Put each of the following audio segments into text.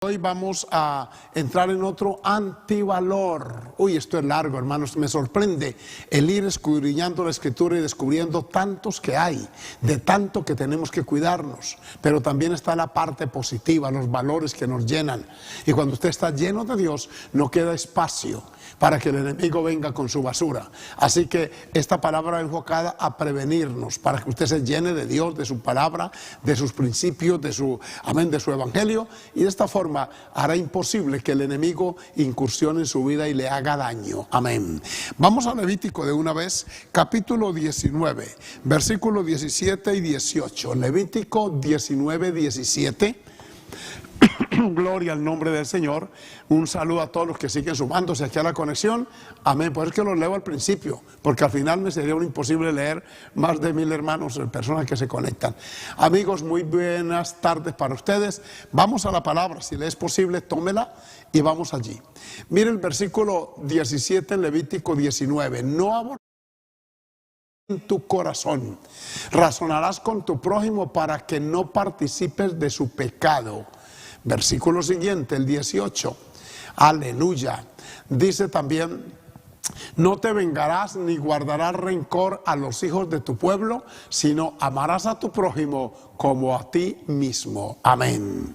Hoy vamos a entrar en otro antivalor. Uy, esto es largo, hermanos. Me sorprende el ir escudriñando la Escritura y descubriendo tantos que hay, de tanto que tenemos que cuidarnos. Pero también está la parte positiva, los valores que nos llenan. Y cuando usted está lleno de Dios, no queda espacio para que el enemigo venga con su basura. Así que esta palabra va enfocada a prevenirnos, para que usted se llene de Dios, de su palabra, de sus principios, de su evangelio, y de esta forma hará imposible que el enemigo incursione en su vida y le haga daño. Amén. Vamos a Levítico de una vez, capítulo 19, versículos 17 y 18. Levítico 19, 17. Gloria al nombre del Señor. Un saludo a todos los que siguen sumándose aquí a la conexión. Amén. Por eso es que los leo al principio, porque al final me sería un imposible leer más de 1000 hermanos, personas que se conectan. Amigos, muy buenas tardes para ustedes. Vamos a la palabra, si le es posible, tómela y vamos allí. Mire el versículo 17 en Levítico 19. No aborrecerás en tu corazón, razonarás con tu prójimo para que no participes de su pecado. Versículo siguiente, el 18. Aleluya. Dice también: no te vengarás ni guardarás rencor a los hijos de tu pueblo, sino amarás a tu prójimo como a ti mismo. Amén.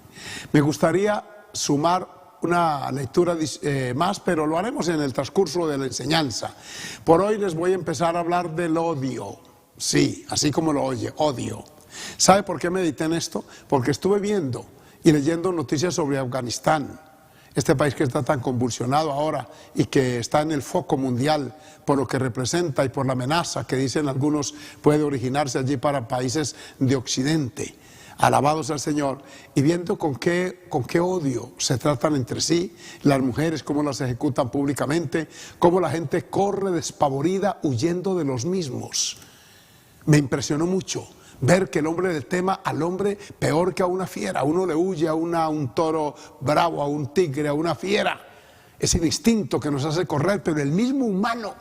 Me gustaría sumar una lectura más, pero lo haremos en el transcurso de la enseñanza. Por hoy les voy a empezar a hablar del odio. Sí, así como lo oye, odio. ¿Sabe por qué medité en esto? Porque estuve viendo y leyendo noticias sobre Afganistán, este país que está tan convulsionado ahora y que está en el foco mundial por lo que representa y por la amenaza que dicen algunos puede originarse allí para países de Occidente. Alabados al Señor. Y viendo con qué odio se tratan entre sí, las mujeres cómo las ejecutan públicamente, cómo la gente corre despavorida huyendo de los mismos. Me impresionó mucho ver que el hombre del tema al hombre peor que a una fiera. Uno le huye a un toro bravo, a un tigre, a una fiera. Es el instinto que nos hace correr, pero el mismo humano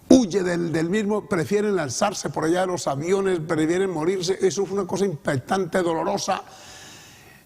huye del mismo, prefieren lanzarse por allá de los aviones, prefieren morirse. Eso fue una cosa impactante, dolorosa.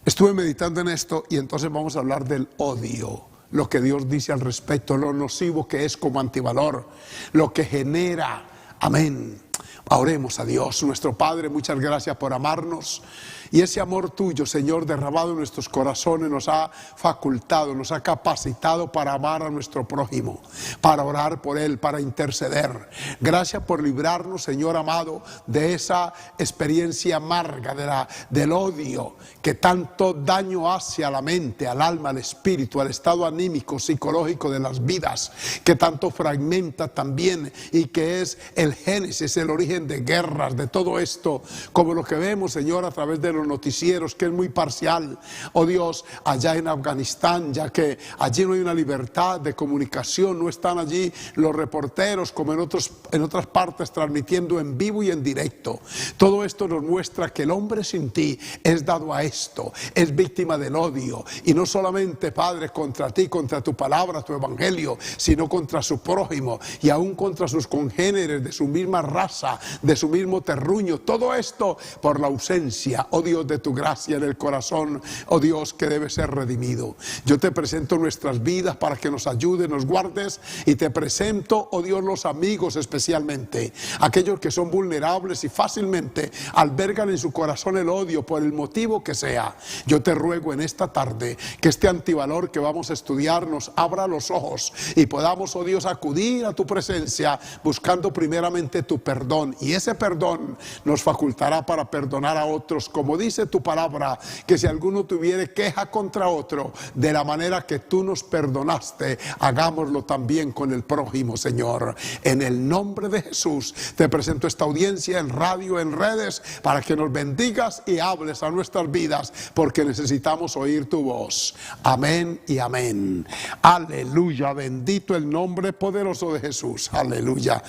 Estuve meditando en esto y entonces vamos a hablar del odio. Lo que Dios dice al respecto, lo nocivo que es como antivalor, lo que genera. Amén. Oremos a Dios, nuestro Padre, muchas gracias por amarnos. Y ese amor tuyo, Señor, derramado en nuestros corazones, nos ha facultado, nos ha capacitado para amar a nuestro prójimo, para orar por él, para interceder. Gracias por librarnos, Señor amado, de esa experiencia amarga, del odio que tanto daño hace a la mente, al alma, al espíritu, al estado anímico, psicológico de las vidas, que tanto fragmenta también y que es el génesis, el origen de guerras, de todo esto, como lo que vemos, Señor, a través de los noticieros, que es muy parcial. Oh Dios, allá en Afganistán, ya que allí no hay una libertad de comunicación, no están allí los reporteros como en otras partes transmitiendo en vivo y en directo. Todo esto nos muestra que el hombre sin ti es dado a esto, es víctima del odio, y no solamente, Padre, contra ti, contra tu palabra, tu evangelio, sino contra su prójimo y aún contra sus congéneres de su misma raza, de su mismo terruño. Todo esto por la ausencia, oh Dios, de tu gracia en el corazón, oh Dios, que debe ser redimido. Yo te presento nuestras vidas para que nos ayudes, nos guardes, y te presento, oh Dios, los amigos especialmente, aquellos que son vulnerables y fácilmente albergan en su corazón el odio por el motivo que sea. Yo te ruego en esta tarde que este antivalor que vamos a estudiar nos abra los ojos y podamos, oh Dios, acudir a tu presencia buscando primeramente tu perdón, y ese perdón nos facultará para perdonar a otros, como dice tu palabra, que si alguno tuviere queja contra otro, de la manera que tú nos perdonaste, hagámoslo también con el prójimo, Señor. En el nombre de Jesús te presento esta audiencia en radio, en redes, para que nos bendigas y hables a nuestras vidas, porque necesitamos oír tu voz. Amén y amén. Aleluya, bendito el nombre poderoso de Jesús. Aleluya.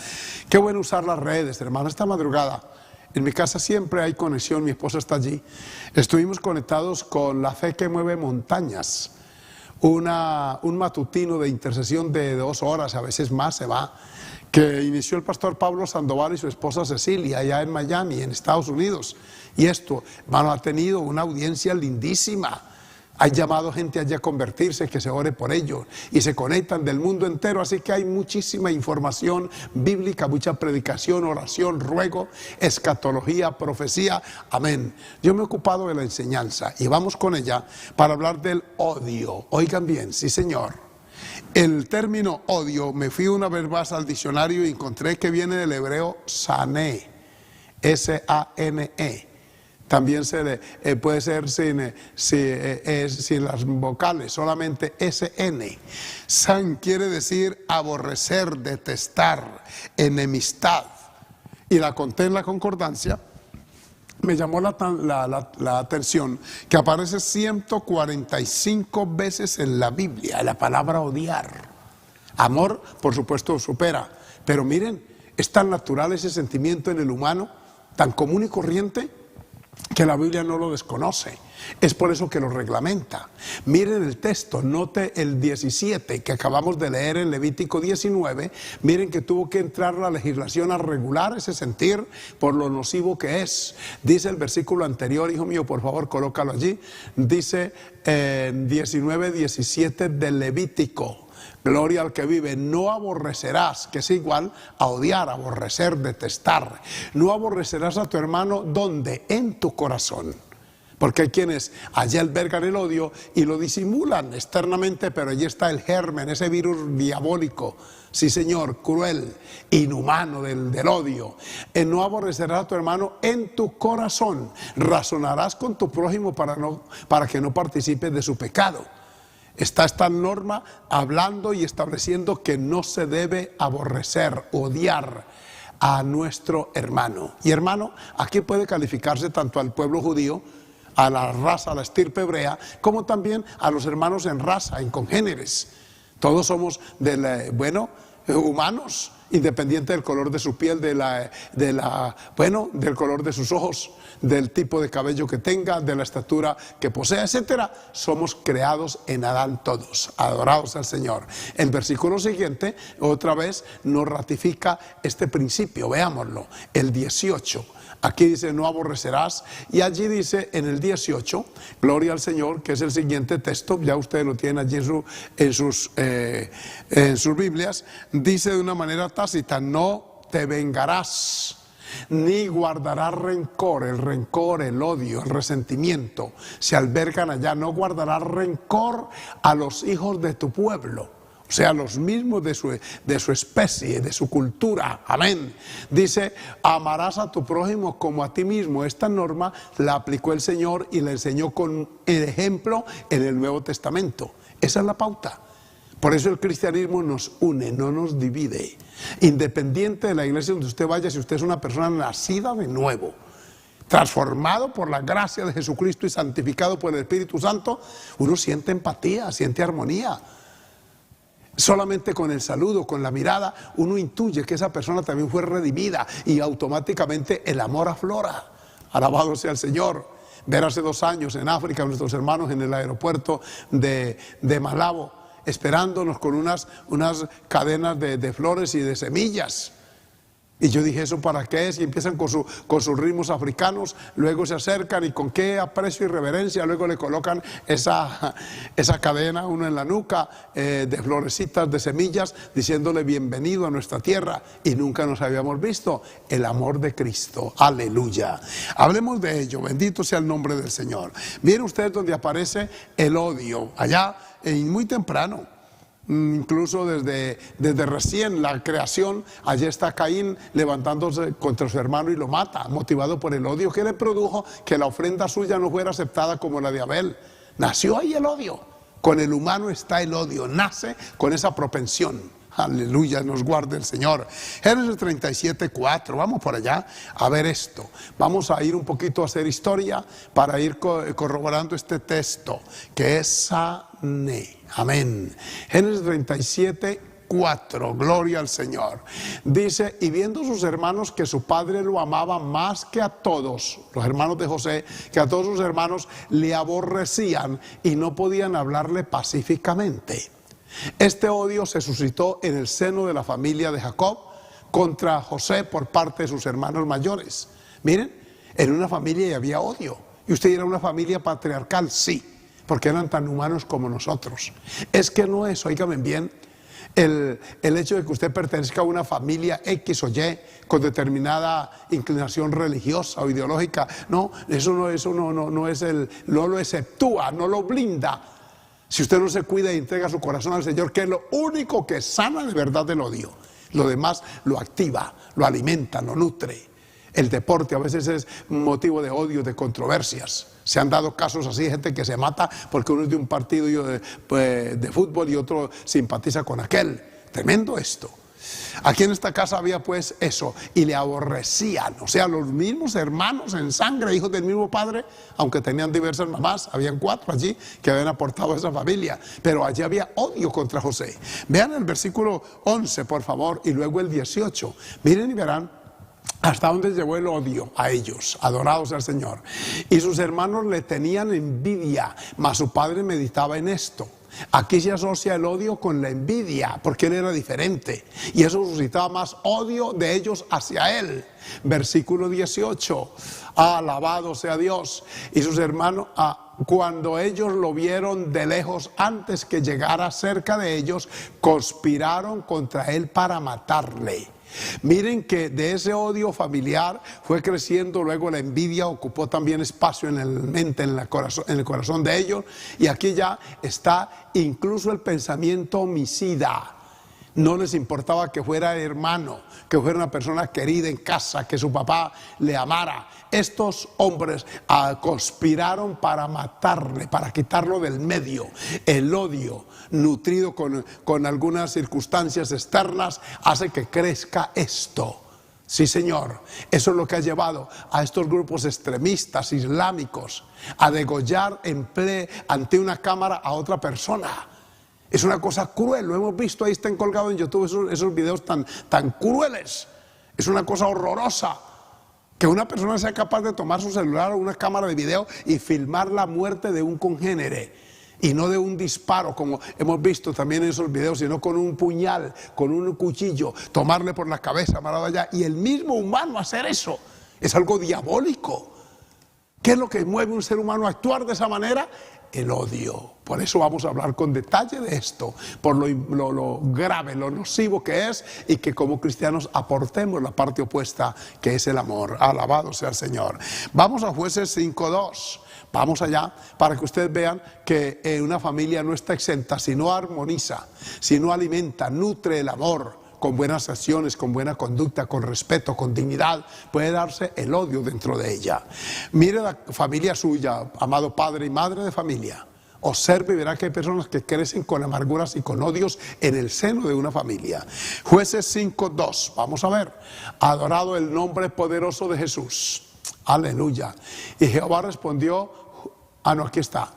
Qué bueno usar las redes, hermano. Esta madrugada en mi casa siempre hay conexión, mi esposa está allí. Estuvimos conectados con La Fe que Mueve Montañas, un matutino de intercesión de 2 horas, a veces más se va, que inició el pastor Pablo Sandoval y su esposa Cecilia allá en Miami, en Estados Unidos. Y esto, hermano, ha tenido una audiencia lindísima. Hay llamado gente allí a convertirse, que se ore por ellos y se conectan del mundo entero. Así que hay muchísima información bíblica, mucha predicación, oración, ruego, escatología, profecía. Amén. Yo me he ocupado de la enseñanza y vamos con ella para hablar del odio. Oigan bien, sí señor. El término odio, me fui una vez más al diccionario y encontré que viene del hebreo sané, S-A-N-E. También puede ser sin las vocales, solamente S-N. San quiere decir aborrecer, detestar, enemistad. Y la conté en la concordancia. Me llamó la atención que aparece 145 veces en la Biblia la palabra odiar. Amor, por supuesto, supera. Pero miren, es tan natural ese sentimiento en el humano, tan común y corriente, que la Biblia no lo desconoce. Es por eso que lo reglamenta. Miren el texto, note el 17 que acabamos de leer en Levítico 19. Miren que tuvo que entrar la legislación a regular ese sentir por lo nocivo que es. Dice el versículo anterior, hijo mío, por favor, colócalo allí. Dice 19:17 del Levítico. Gloria al que vive. No aborrecerás, que es igual a odiar, aborrecer, detestar. No aborrecerás a tu hermano, ¿dónde? En tu corazón. Porque hay quienes allí albergan el odio y lo disimulan externamente, pero allí está el germen, ese virus diabólico. Sí señor, cruel, inhumano del odio. No aborrecerás a tu hermano en tu corazón. Razonarás con tu prójimo para que no participes de su pecado. Está esta norma hablando y estableciendo que no se debe aborrecer, odiar a nuestro hermano. Y hermano, aquí puede calificarse tanto al pueblo judío, a la raza, a la estirpe hebrea, como también a los hermanos en raza, en congéneres. Todos somos humanos, independiente del color de su piel, del color de sus ojos, del tipo de cabello que tenga, de la estatura que posea, etcétera. Somos creados en Adán todos, adorados al Señor. El versículo siguiente, otra vez, nos ratifica este principio. Veámoslo, el 18. Aquí dice, no aborrecerás, y allí dice en el 18, gloria al Señor, que es el siguiente texto, ya ustedes lo tienen allí en sus Biblias, dice de una manera tácita, no te vengarás, ni guardarás rencor. El rencor, el odio, el resentimiento se albergan allá. No guardarás rencor a los hijos de tu pueblo. O sea, los mismos de su especie, de su cultura. Amén. Dice, amarás a tu prójimo como a ti mismo. Esta norma la aplicó el Señor y la enseñó con el ejemplo en el Nuevo Testamento. Esa es la pauta. Por eso el cristianismo nos une, no nos divide. Independiente de la iglesia donde usted vaya, si usted es una persona nacida de nuevo, transformado por la gracia de Jesucristo y santificado por el Espíritu Santo, uno siente empatía, siente armonía. Solamente con el saludo, con la mirada, uno intuye que esa persona también fue redimida y automáticamente el amor aflora. Alabado sea el Señor. Ver hace 2 años en África a nuestros hermanos en el aeropuerto de Malabo, esperándonos con unas cadenas de flores y de semillas. Y yo dije, ¿eso para qué es? Y empiezan con sus ritmos africanos, luego se acercan y con qué aprecio y reverencia, luego le colocan esa cadena, uno en la nuca, de florecitas, de semillas, diciéndole bienvenido a nuestra tierra, y nunca nos habíamos visto. El amor de Cristo, aleluya. Hablemos de ello, bendito sea el nombre del Señor. Miren ustedes donde aparece el odio, allá muy temprano. Incluso desde recién la creación, allí está Caín levantándose contra su hermano y lo mata, motivado por el odio que le produjo que la ofrenda suya no fuera aceptada como la de Abel. Nació ahí el odio. Con el humano está el odio, nace con esa propensión. Aleluya, nos guarde el Señor. Génesis 37:4, vamos por allá a ver esto. Vamos a ir un poquito a hacer historia para ir corroborando este texto, que es sané. Amén. Génesis 37:4, gloria al Señor. Dice, y viendo sus hermanos que su padre lo amaba más que a todos, los hermanos de José, que a todos sus hermanos le aborrecían y no podían hablarle pacíficamente. Este odio se suscitó en el seno de la familia de Jacob contra José por parte de sus hermanos mayores. Miren, en una familia había odio. ¿Y usted era una familia patriarcal? Sí. porque eran tan humanos como nosotros. Es que no es, óigame bien, el hecho de que usted pertenezca a una familia X o Y con determinada inclinación religiosa o ideológica, no lo exceptúa, no lo blinda. Si usted no se cuida y entrega su corazón al Señor, que es lo único que sana de verdad del odio, lo demás lo activa, lo alimenta, lo nutre. El deporte a veces es motivo de odio, de controversias. Se han dado casos así, gente que se mata porque uno es de un partido de fútbol y otro simpatiza con aquel. Tremendo esto. Aquí en esta casa había pues eso, y le aborrecían, o sea, los mismos hermanos en sangre, hijos del mismo padre, aunque tenían diversas mamás, habían 4 allí que habían aportado a esa familia, pero allí había odio contra José. Vean el versículo 11, por favor, y luego el 18. Miren y verán hasta dónde llegó el odio a ellos, adorados al Señor. Y sus hermanos le tenían envidia, mas su padre meditaba en esto. Aquí se asocia el odio con la envidia, porque él era diferente. Y eso suscitaba más odio de ellos hacia él. Versículo 18. Alabado sea Dios. Y sus hermanos, cuando ellos lo vieron de lejos, antes que llegara cerca de ellos, conspiraron contra él para matarle. Miren que de ese odio familiar fue creciendo, luego la envidia ocupó también espacio en la mente, en el corazón de ellos, y aquí ya está incluso el pensamiento homicida. No les importaba que fuera hermano, que fuera una persona querida en casa, que su papá le amara. Estos hombres conspiraron para matarle, para quitarlo del medio. El odio, nutrido con algunas circunstancias externas, hace que crezca esto. Sí, señor, eso es lo que ha llevado a estos grupos extremistas islámicos a degollar ante una cámara a otra persona. Es una cosa cruel, lo hemos visto, ahí están colgados en YouTube esos videos tan crueles. Es una cosa horrorosa que una persona sea capaz de tomar su celular o una cámara de video y filmar la muerte de un congénere. Y no de un disparo, como hemos visto también en esos videos, sino con un puñal, con un cuchillo, tomarle por la cabeza, amarrado allá. Y el mismo humano hacer eso es algo diabólico. ¿Qué es lo que mueve a un ser humano a actuar de esa manera? El odio. Por eso vamos a hablar con detalle de esto, por lo grave, lo nocivo que es, y que como cristianos aportemos la parte opuesta, que es el amor. Alabado sea el Señor. Vamos a Jueces 5:2. Vamos allá para que ustedes vean que una familia no está exenta, sino armoniza, sino alimenta, nutre el amor con buenas acciones, con buena conducta, con respeto, con dignidad, puede darse el odio dentro de ella. Mire la familia suya, amado padre y madre de familia. Observe y verá que hay personas que crecen con amarguras y con odios en el seno de una familia. Jueces 5:2, vamos a ver. Adorado el nombre poderoso de Jesús. Aleluya. Y Jehová respondió, aquí está,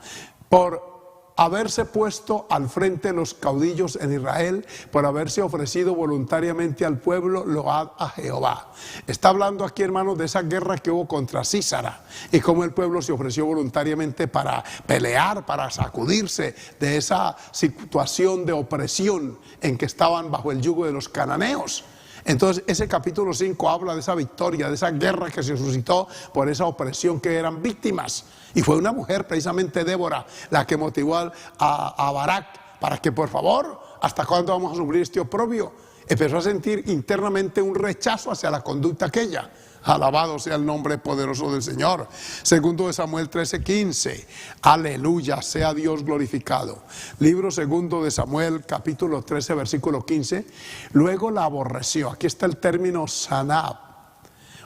por haberse puesto al frente de los caudillos en Israel, por haberse ofrecido voluntariamente al pueblo, load a Jehová. Está hablando aquí, hermanos, de esa guerra que hubo contra Sísara y cómo el pueblo se ofreció voluntariamente para pelear, para sacudirse de esa situación de opresión en que estaban bajo el yugo de los cananeos. Entonces ese capítulo 5 habla de esa victoria, de esa guerra que se suscitó por esa opresión que eran víctimas. Y fue una mujer, precisamente Débora, la que motivó a Barak para que, por favor, ¿hasta cuándo vamos a sufrir este oprobio? Empezó a sentir internamente un rechazo hacia la conducta aquella. Alabado sea el nombre poderoso del Señor. Segundo de Samuel 13:15. Aleluya, sea Dios glorificado. Libro segundo de Samuel, capítulo 13, versículo 15. Luego la aborreció. Aquí está el término sanab.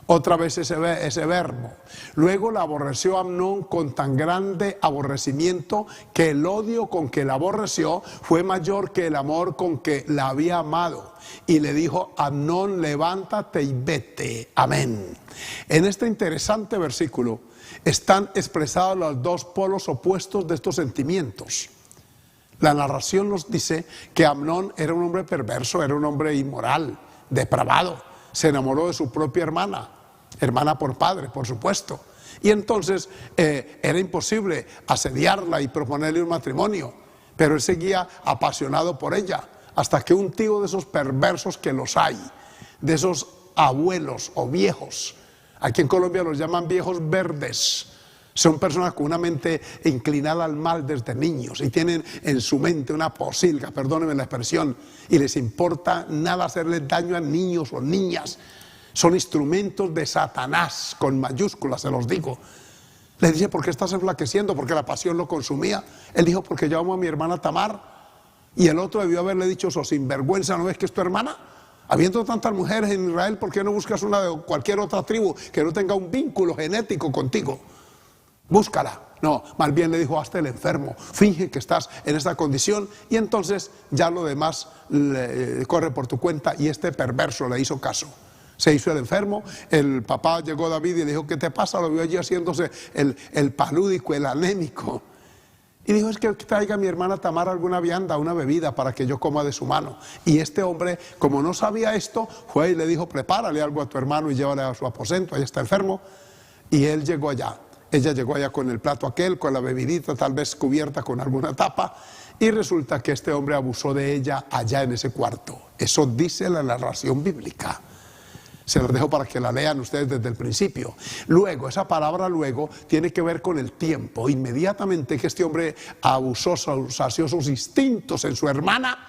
Otra vez ese verbo. Luego la aborreció Amnón con tan grande aborrecimiento que el odio con que la aborreció fue mayor que el amor con que la había amado. Y le dijo, Amnón, levántate y vete. Amén. En este interesante versículo están expresados los dos polos opuestos de estos sentimientos. La narración nos dice que Amnón era un hombre perverso, era un hombre inmoral, depravado. Se enamoró de su propia hermana por padre, por supuesto. Y entonces era imposible asediarla y proponerle un matrimonio, pero él seguía apasionado por ella, hasta que un tío de esos perversos que los hay, de esos abuelos o viejos, aquí en Colombia los llaman viejos verdes, Son personas con una mente inclinada al mal desde niños y tienen en su mente una posilga, perdónenme la expresión, y les importa nada hacerles daño a niños o niñas. Son instrumentos de Satanás, con mayúsculas, se los digo. Le dice, ¿por qué estás enflaqueciendo? Porque la pasión lo consumía. Él dijo, porque yo amo a mi hermana Tamar. Y el otro debió haberle dicho, eso, sinvergüenza, ¿no ves que es tu hermana? Habiendo tantas mujeres en Israel, ¿por qué no buscas una de cualquier otra tribu que no tenga un vínculo genético contigo? Búscala. No, más bien le dijo, hazte el enfermo, finge que estás en esta condición y entonces ya lo demás corre por tu cuenta. Y este perverso le hizo caso. Se hizo el enfermo. El papá llegó a David y le dijo, ¿qué te pasa? Lo vio allí haciéndose el palúdico, el anémico. Y dijo, es que traiga a mi hermana Tamar alguna vianda, una bebida para que yo coma de su mano. Y este hombre, como no sabía esto, fue y le dijo, prepárale algo a tu hermano y llévale a su aposento, ahí está enfermo. Y él llegó allá. Ella llegó allá con el plato aquel, con la bebidita tal vez cubierta con alguna tapa. Y resulta que este hombre abusó de ella allá en ese cuarto. Eso dice la narración bíblica. Se los dejo para que la lean ustedes desde el principio. Luego, esa palabra luego tiene que ver con el tiempo. Inmediatamente que este hombre abusó, sació sus instintos en su hermana,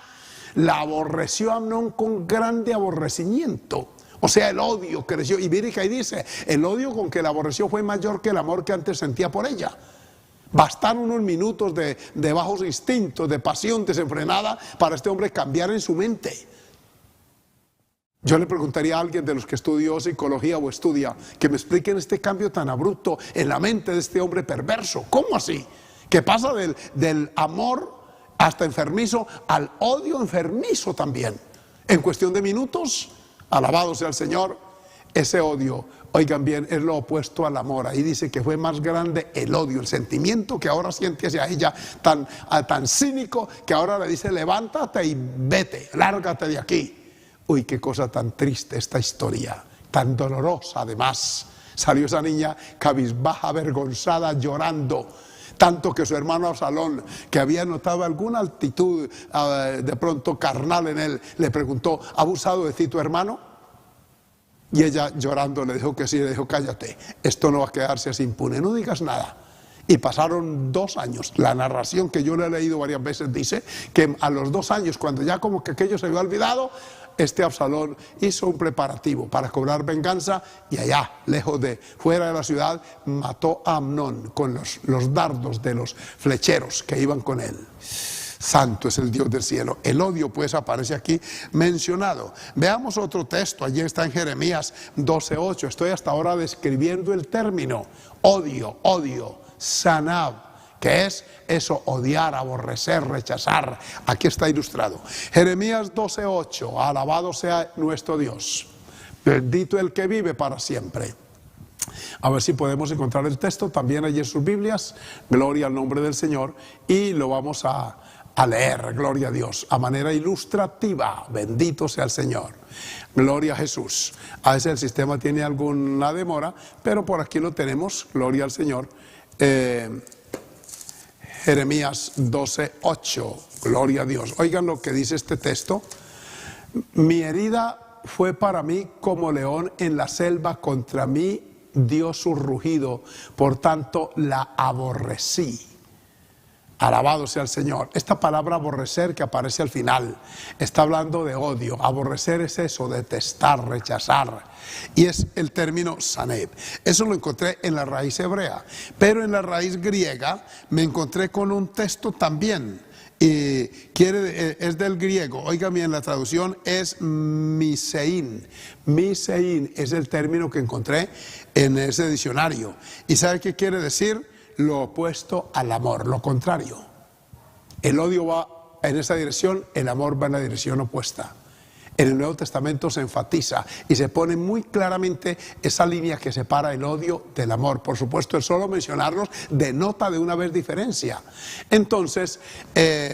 la aborreció a Amnón con grande aborrecimiento. O sea, el odio creció. Y mire que ahí dice, el odio con que la aborreció fue mayor que el amor que antes sentía por ella. Bastaron unos minutos de bajos instintos, de pasión desenfrenada para este hombre cambiar en su mente. Yo le preguntaría a alguien de los que estudió psicología o estudia que me expliquen este cambio tan abrupto en la mente de este hombre perverso. ¿Cómo así? Que pasa del amor hasta enfermizo al odio enfermizo también. En cuestión de minutos, alabado sea el Señor, ese odio, oigan bien, es lo opuesto al amor. Ahí dice que fue más grande el odio, el sentimiento que ahora siente hacia ella, tan cínico, que ahora le dice, levántate y vete, lárgate de aquí. Uy, qué cosa tan triste esta historia, tan dolorosa además. Salió esa niña cabizbaja, avergonzada, llorando. Tanto que su hermano Absalón, que había notado alguna actitud de pronto carnal en él, le preguntó, ¿ha abusado de ti tu hermano? Y ella llorando le dijo que sí, le dijo, cállate, esto no va a quedarse así impune, no digas nada. Y pasaron 2 años. La narración que yo le he leído varias veces dice que a los 2 años, cuando ya como que aquello se había olvidado, este Absalón hizo un preparativo para cobrar venganza y allá, lejos fuera de la ciudad, mató a Amnón con los dardos de los flecheros que iban con él. Santo es el Dios del cielo. El odio pues aparece aquí mencionado. Veamos otro texto, allí está en Jeremías 12:8. Estoy hasta ahora describiendo el término odio, sanab, que es eso, odiar, aborrecer, rechazar. Aquí está ilustrado. Jeremías 12:8, alabado sea nuestro Dios. Bendito el que vive para siempre. A ver si podemos encontrar el texto también allí en sus Biblias. Gloria al nombre del Señor. Y lo vamos a leer, gloria a Dios, a manera ilustrativa. Bendito sea el Señor. Gloria a Jesús. A veces el sistema tiene alguna demora, pero por aquí lo tenemos. Gloria al Señor. Jeremías 12:8, gloria a Dios. Oigan lo que dice este texto. Mi herida fue para mí como león en la selva, contra mí dio su rugido, por tanto la aborrecí. Alabado sea el Señor. Esta palabra aborrecer que aparece al final está hablando de odio. Aborrecer es eso, detestar, rechazar. Y es el término saneb. Eso lo encontré en la raíz hebrea. Pero en la raíz griega me encontré con un texto también. Es del griego. Oigan bien, la traducción es misein. Misein es el término que encontré en ese diccionario. ¿Y sabe qué quiere decir? Lo opuesto al amor, lo contrario. El odio va en esa dirección, el amor va en la dirección opuesta. En el Nuevo Testamento se enfatiza y se pone muy claramente esa línea que separa el odio del amor. Por supuesto, el solo mencionarlos denota de una vez diferencia. Entonces,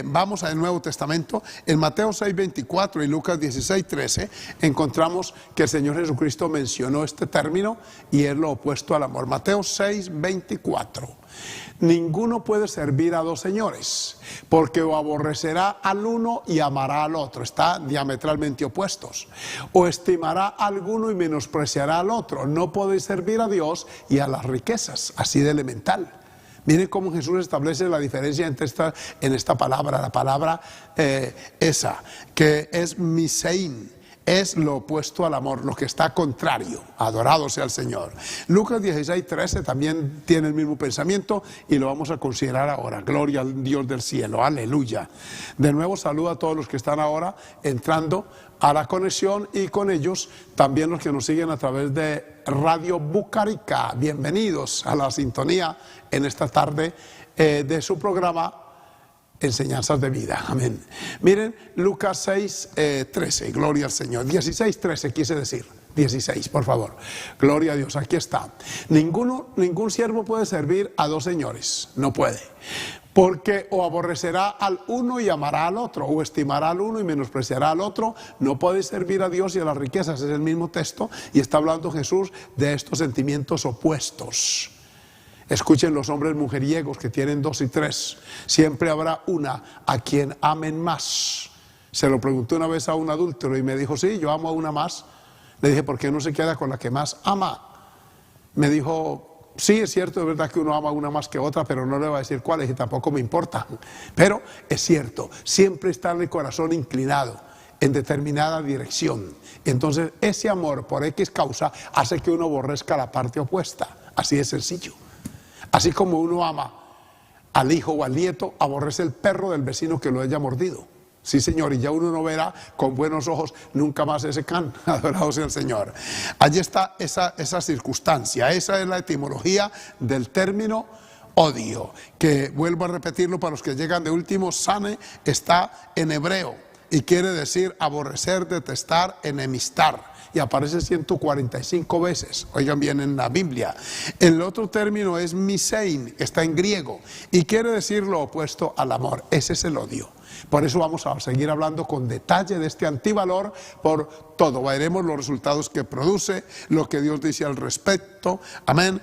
vamos al Nuevo Testamento. En Mateo 6:24 y Lucas 16:13 encontramos que el Señor Jesucristo mencionó este término y es lo opuesto al amor. Mateo 6:24. Ninguno puede servir a dos señores, porque o aborrecerá al uno y amará al otro, están diametralmente opuestos, o estimará a alguno y menospreciará al otro. No podéis servir a Dios y a las riquezas, así de elemental. Miren cómo Jesús establece la diferencia en esta palabra, la palabra esa, que es misein. Es lo opuesto al amor, lo que está contrario. Adorado sea el Señor. Lucas 16:13 también tiene el mismo pensamiento y lo vamos a considerar ahora. Gloria al Dios del cielo, aleluya. De nuevo saludo a todos los que están ahora entrando a la conexión, y con ellos también los que nos siguen a través de Radio Bucarica. Bienvenidos a la sintonía en esta tarde de su programa Enseñanzas de Vida. Amén. Miren, Lucas 6:13, gloria al Señor. 16:13 quise decir. 16, por favor. Gloria a Dios, aquí está. Ningún siervo puede servir a dos señores. No puede. Porque o aborrecerá al uno y amará al otro, o estimará al uno y menospreciará al otro. No puede servir a Dios y a las riquezas. Es el mismo texto, y está hablando Jesús de estos sentimientos opuestos. Escuchen los hombres mujeriegos que tienen 2 y 3. Siempre habrá una a quien amen más. Se lo pregunté una vez a un adúltero y me dijo, sí, yo amo a una más. Le dije, ¿por qué no se queda con la que más ama? Me dijo, sí, es cierto, es verdad que uno ama a una más que otra, pero no le va a decir cuál, y tampoco me importa. Pero es cierto, siempre está el corazón inclinado en determinada dirección. Entonces ese amor por X causa hace que uno aborrezca la parte opuesta. Así de sencillo. Así como uno ama al hijo o al nieto, aborrece el perro del vecino que lo haya mordido. Sí, Señor, y ya uno no verá con buenos ojos nunca más ese can. Adorado sea el Señor. Allí está esa circunstancia. Esa es la etimología del término odio, que vuelvo a repetirlo para los que llegan de último. Sane está en hebreo y quiere decir aborrecer, detestar, enemistar. Y aparece 145 veces, oigan bien, en la Biblia. El otro término es misein, que está en griego, y quiere decir lo opuesto al amor. Ese es el odio. Por eso vamos a seguir hablando con detalle de este antivalor por todo. Veremos los resultados que produce, lo que Dios dice al respecto. Amén.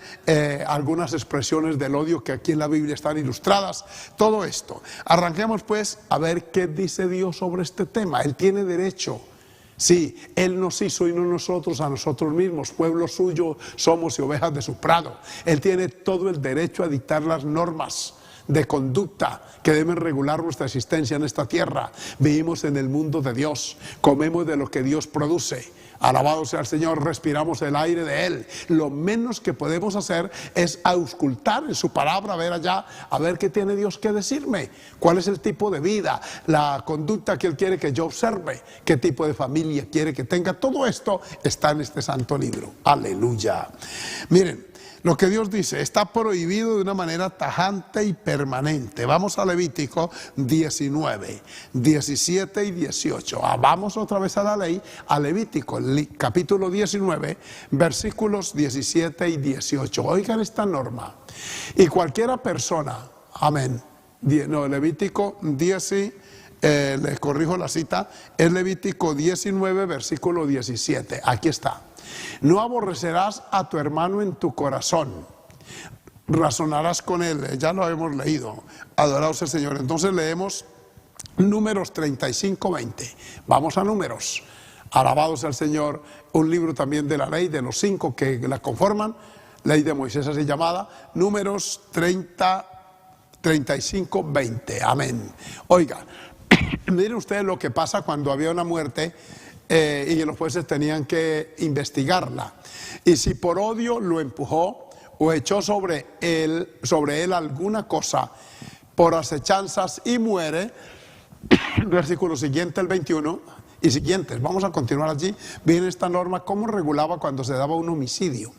Algunas expresiones del odio que aquí en la Biblia están ilustradas. Todo esto. Arranquemos pues a ver qué dice Dios sobre este tema. Él tiene derecho. Sí, Él nos hizo y no nosotros a nosotros mismos, pueblo suyo somos y ovejas de su prado. Él tiene todo el derecho a dictar las normas de conducta que deben regular nuestra existencia en esta tierra. Vivimos en el mundo de Dios, comemos de lo que Dios produce. Alabado sea el Señor, respiramos el aire de Él. Lo menos que podemos hacer es auscultar en su palabra, ver allá, a ver qué tiene Dios que decirme. Cuál es el tipo de vida, la conducta que Él quiere que yo observe, qué tipo de familia quiere que tenga. Todo esto está en este santo libro. Aleluya. Miren, lo que Dios dice está prohibido de una manera tajante y permanente. Vamos a Levítico 19, 17 y 18. Vamos otra vez a la ley, a Levítico, capítulo 19, versículos 17 y 18. Oigan esta norma. Y cualquiera persona, amén, no, Levítico 10, les corrijo la cita, es Levítico 19, versículo 17. Aquí está. No aborrecerás a tu hermano en tu corazón, razonarás con él. Ya lo hemos leído. Adorado sea el Señor. Entonces leemos Números 35, 20. Vamos a Números. Alabado sea el Señor. Un libro también de la ley, de los 5 que la conforman. Ley de Moisés así llamada. Números 35, 20. Amén. Oiga, miren ustedes lo que pasa cuando había una muerte y los jueces tenían que investigarla. Y si por odio lo empujó o echó sobre él alguna cosa por acechanzas y muere, versículo siguiente, el 21 y siguientes, vamos a continuar allí. Viene esta norma, cómo regulaba cuando se daba un homicidio.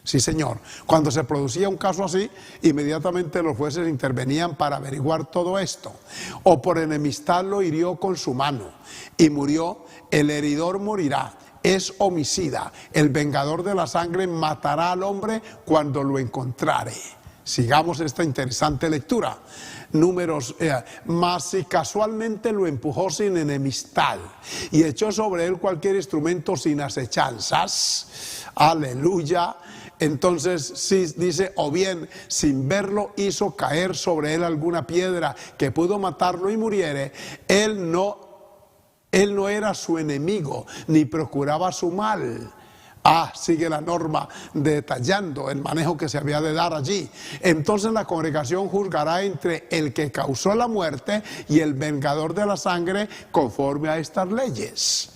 Sí, Señor. Cuando se producía un caso así, inmediatamente los jueces intervenían para averiguar todo esto. O por enemistad lo hirió con su mano y murió, el heridor morirá. Es homicida. El vengador de la sangre matará al hombre cuando lo encontrare. Sigamos esta interesante lectura. Números, mas si casualmente lo empujó sin enemistad y echó sobre él cualquier instrumento sin acechanzas, aleluya, entonces sí dice, o bien sin verlo hizo caer sobre él alguna piedra que pudo matarlo y muriere, él no era su enemigo, ni procuraba su mal. Sigue la norma detallando el manejo que se había de dar allí. Entonces la congregación juzgará entre el que causó la muerte y el vengador de la sangre conforme a estas leyes.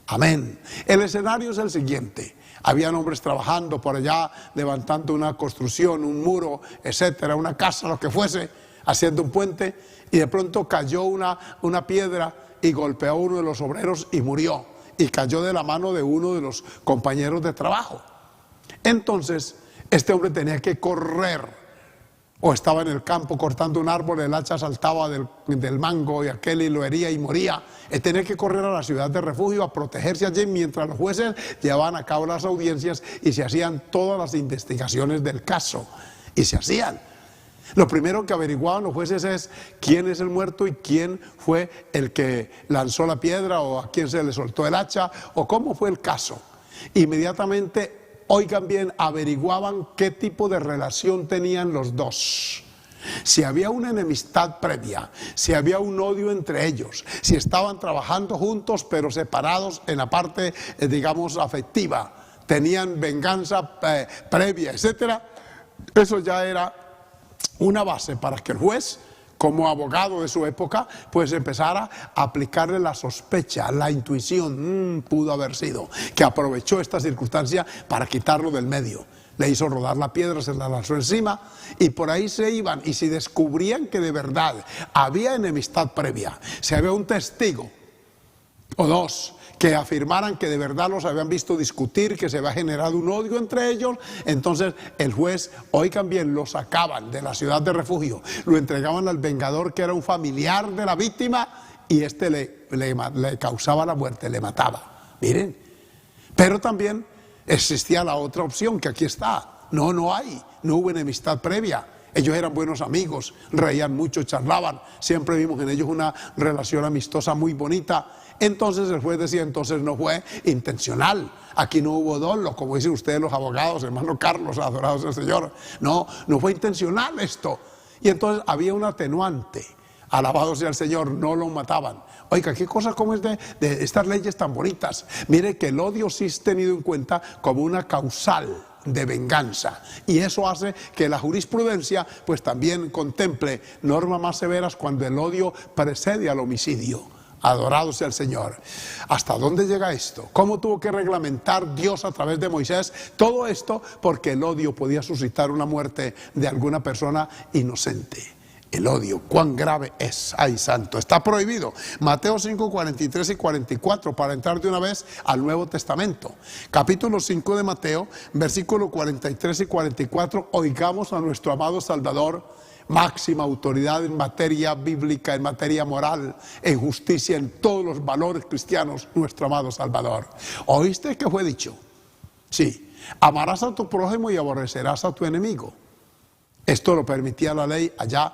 Amén. El escenario es el siguiente. Habían hombres trabajando por allá, levantando una construcción, un muro, etcétera, una casa, lo que fuese, haciendo un puente, y de pronto cayó una piedra y golpeó a uno de los obreros y murió. Y cayó de la mano de uno de los compañeros de trabajo. Entonces, este hombre tenía que correr, o estaba en el campo cortando un árbol, el hacha saltaba del mango y aquel y lo hería y moría. Él tenía que correr a la ciudad de refugio a protegerse allí mientras los jueces llevaban a cabo las audiencias y se hacían todas las investigaciones del caso. Y se hacían. Lo primero que averiguaban los jueces es quién es el muerto y quién fue el que lanzó la piedra o a quién se le soltó el hacha o cómo fue el caso. Inmediatamente, oigan bien, averiguaban qué tipo de relación tenían los dos. Si había una enemistad previa, si había un odio entre ellos, si estaban trabajando juntos pero separados en la parte, digamos, afectiva, tenían venganza previa, etcétera. Eso ya era una base para que el juez, como abogado de su época, pues empezara a aplicarle la sospecha, la intuición, pudo haber sido, que aprovechó esta circunstancia para quitarlo del medio. Le hizo rodar la piedra, se la lanzó encima y por ahí se iban. Y si descubrían que de verdad había enemistad previa, si había un testigo o dos que afirmaran que de verdad los habían visto discutir, que se había generado un odio entre ellos, entonces el juez, oigan bien, lo sacaban de la ciudad de refugio, lo entregaban al vengador que era un familiar de la víctima y este le causaba la muerte, le mataba. Miren, pero también existía la otra opción que aquí está. No hubo enemistad previa. Ellos eran buenos amigos, reían mucho, charlaban, siempre vimos en ellos una relación amistosa muy bonita. Entonces el juez decía, entonces no fue intencional, aquí no hubo dolo, como dicen ustedes los abogados, hermano Carlos, adorados al Señor. No fue intencional esto. Y entonces había un atenuante, alabado sea el Señor, no lo mataban. Oiga, qué cosas como es de estas leyes tan bonitas. Mire que el odio sí es tenido en cuenta como una causal de venganza, y eso hace que la jurisprudencia pues también contemple normas más severas cuando el odio precede al homicidio. Adorado sea el Señor. ¿Hasta dónde llega esto? ¿Cómo tuvo que reglamentar Dios a través de Moisés todo esto? Porque el odio podía suscitar una muerte de alguna persona inocente. El odio, cuán grave es. ¡Ay, santo! Está prohibido. Mateo 5, 43 y 44, para entrar de una vez al Nuevo Testamento. Capítulo 5 de Mateo, versículos 43 y 44. Oigamos a nuestro amado Salvador, máxima autoridad en materia bíblica, en materia moral, en justicia, en todos los valores cristianos, nuestro amado Salvador. ¿Oíste que fue dicho? Sí. Amarás a tu prójimo y aborrecerás a tu enemigo. Esto lo permitía la ley allá,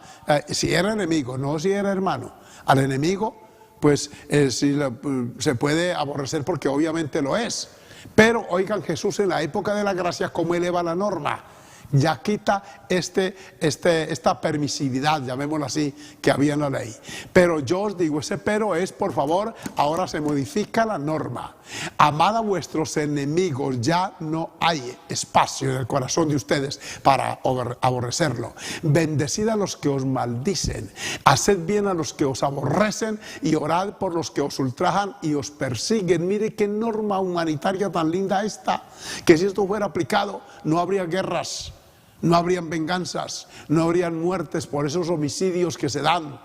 si era enemigo, no si era hermano. Al enemigo, pues se puede aborrecer porque obviamente lo es. Pero oigan, Jesús en la época de la gracia, ¿cómo eleva la norma? Ya quita esta permisividad, llamémoslo así, que había en la ley. Pero yo os digo, ese pero es, por favor, ahora se modifica la norma. Amad a vuestros enemigos, ya no hay espacio en el corazón de ustedes para aborrecerlo. Bendecid a los que os maldicen, haced bien a los que os aborrecen y orad por los que os ultrajan y os persiguen. Mire qué norma humanitaria tan linda esta, que si esto fuera aplicado no habría guerras, no habrían venganzas, no habrían muertes por esos homicidios que se dan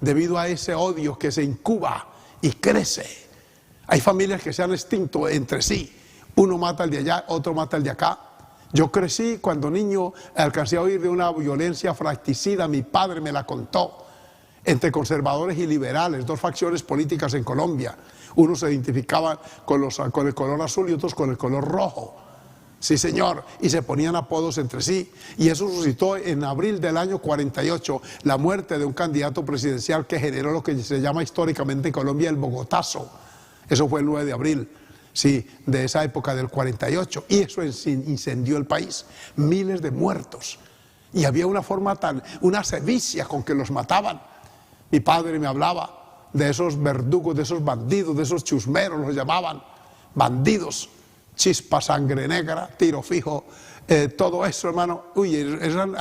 debido a ese odio que se incuba y crece. Hay familias que se han extinto entre sí. Uno mata al de allá, otro mata al de acá. Yo crecí cuando niño, alcancé a oír de una violencia fratricida, mi padre me la contó, entre conservadores y liberales, dos facciones políticas en Colombia. Unos se identificaban con el color azul y otros con el color rojo. Sí, señor, y se ponían apodos entre sí, y eso suscitó en abril del año 48 la muerte de un candidato presidencial que generó lo que se llama históricamente en Colombia el Bogotazo. Eso fue el 9 de abril, sí, de esa época del 48, y eso incendió el país, miles de muertos, y había una sevicia con que los mataban. Mi padre me hablaba de esos verdugos, de esos bandidos, de esos chusmeros, los llamaban bandidos, chispa, sangre negra, tiro fijo, todo eso, hermano. Uy, eran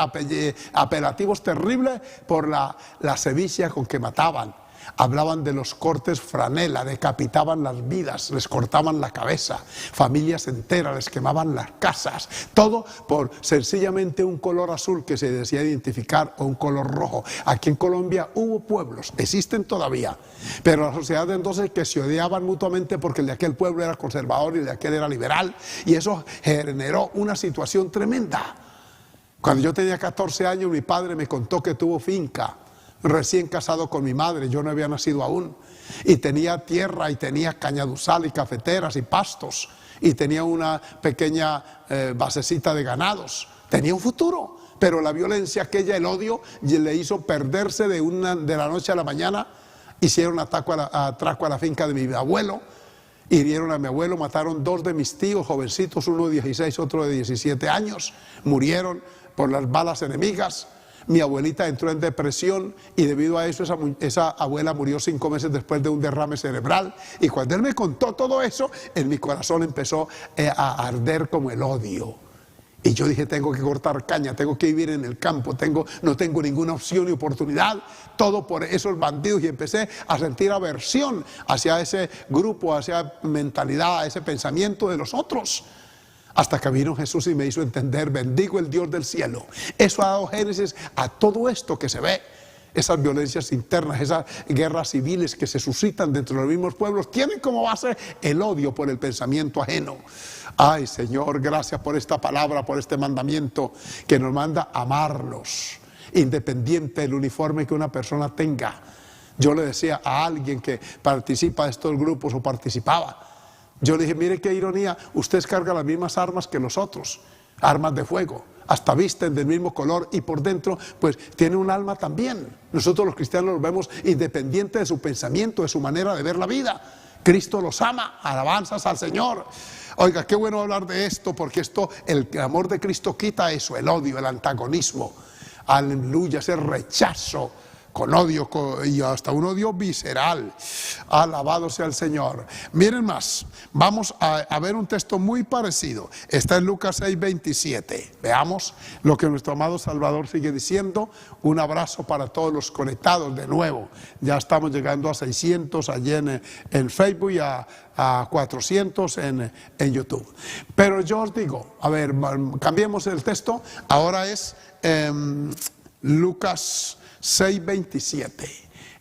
apelativos terribles por la sevicia con que mataban. Hablaban de los cortes franela, decapitaban las vidas, les cortaban la cabeza, familias enteras, les quemaban las casas, todo por sencillamente un color azul que se decía identificar o un color rojo. Aquí en Colombia hubo pueblos, existen todavía, pero la sociedad de entonces que se odiaban mutuamente porque el de aquel pueblo era conservador y el de aquel era liberal, y eso generó una situación tremenda. Cuando yo tenía 14 años, mi padre me contó que tuvo finca, recién casado con mi madre, yo no había nacido aún, y tenía tierra y tenía cañaduzal y cafeteras y pastos, y tenía una pequeña basecita de ganados, tenía un futuro, pero la violencia aquella, el odio, le hizo perderse de la noche a la mañana. Hicieron atraco a la finca de mi abuelo, hirieron a mi abuelo, mataron 2 de mis tíos jovencitos, uno de 16, otro de 17 años, murieron por las balas enemigas. Mi abuelita entró en depresión y debido a eso esa abuela murió 5 meses después de un derrame cerebral. Y cuando él me contó todo eso, en mi corazón empezó a arder como el odio. Y yo dije, tengo que cortar caña, tengo que vivir en el campo, no tengo ninguna opción ni oportunidad, todo por esos bandidos. Y empecé a sentir aversión hacia ese grupo, hacia mentalidad, a ese pensamiento de los otros. Hasta que vino Jesús y me hizo entender, bendigo el Dios del cielo. Eso ha dado génesis a todo esto que se ve. Esas violencias internas, esas guerras civiles que se suscitan dentro de los mismos pueblos, tienen como base el odio por el pensamiento ajeno. Ay, Señor, gracias por esta palabra, por este mandamiento que nos manda a amarlos, independiente del uniforme que una persona tenga. Yo le decía a alguien que participa de estos grupos o participaba, yo le dije, mire qué ironía, ustedes cargan las mismas armas que los otros, armas de fuego, hasta visten del mismo color y por dentro pues tienen un alma también. Nosotros los cristianos los vemos independientes de su pensamiento, de su manera de ver la vida. Cristo los ama, alabanzas al Señor. Oiga, qué bueno hablar de esto, porque el amor de Cristo quita eso, el odio, el antagonismo, aleluya, ese rechazo con odio y hasta un odio visceral. Alabado sea el Señor. Miren más, vamos a ver un texto muy parecido. Está en Lucas 6:27. Veamos lo que nuestro amado Salvador sigue diciendo. Un abrazo para todos los conectados de nuevo. Ya estamos llegando a 600 allí en Facebook y a 400 en YouTube. Pero yo os digo, a ver, cambiemos el texto. Ahora es Lucas 6:27.